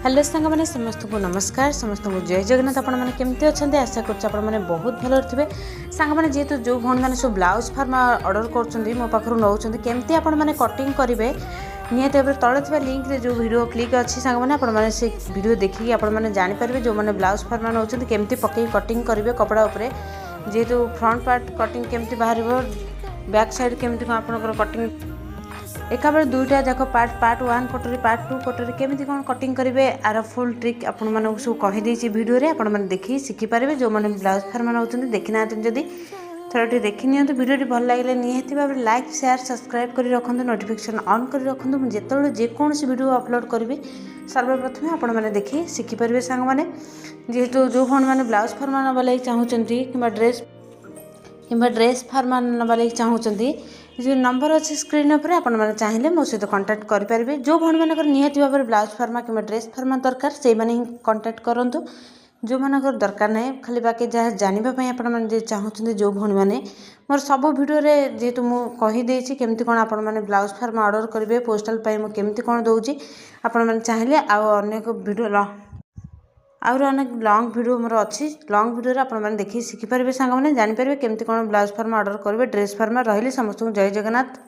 Hello सांग मैंने समस्त को नमस्कार समस्त को जय जगन्नाथ। आपण मैंने केमती अच्छा आशा कर बहुत भल थे सांग मैंने जेहेतु जो भाई मैंने सब ब्लाउज फार्म ऑर्डर कर मो पाखु नौ केमती आपण मैंने कटिंग करेंगे निहत भाव तले थी लिंक रे जो वीडियो क्लिक अच्छी सांग मैंने आपने से वीडियो देखिए आपने जानीपारे जो मैंने ब्लाउज फार्म नौ केमती पकई कटिंग करेंगे कपड़ा उपरे जेहेतु फ्रंट पार्ट कटिंग केमती बाहर बैक साइड केमती आपंकर कटिंग एका बेले दुईटा जाक पार्ट 1 कटोरी पार्ट 2 कटोरी केमी कौन कटिंग करेंगे आर फुल ट्रिक आपण मानक सब कहीदे भिडियो आपण मैंने देखिए शिखिपारे जो मैंने ब्लाउज फार्म नौ देखी ना जदि थोड़ा देखी नि भिडियो भल लगे निहत भाव लाइक शेयर सब्सक्राइब कर रखु नोटिफिकेशन ऑन कर रखु मुझे जेकोसी वीडियो अपलोड करी सर्वप्रथम आपण मैंने देखिए शिखिपारे सांग मैंने जेहेतु जो भाई मैंने ब्लाउज फार्म नवा लगे चाहूँगी कि ड्रेस फार्म नवा लगे चाहूँगी जो नंबर अच्छे स्क्रीन उपर आपण मैंने चाहिए मो सहित कंटाक्ट करेंगे जो भाई मानक निहत भाव ब्लाउज फार्म कि ड्रेस फार्म दरकार से ही कंटाक्ट करूँ जो मानकर दरकार ना खाली बाकी जहाँ जानापी आपने चाहूँगी जो भाई मैंने मोर सब भिडियो जेहेतु मुझे केमती कौन आपण मैंने ब्लाउज फार्म ऑर्डर करेंगे पोस्टाल केमती कौन दूसरी आपण मैंने चाहिए आनेक भिडियो आउर अनेक लंग भिडियो मोर अच्छी लंग भिडियो आपने देखिए शिखिपारे सांग मैंने जानीपारे केमती कौन ब्लाउज फार्म ऑर्डर करेंगे ड्रेस फार्म रही समस्त जय जगन्नाथ।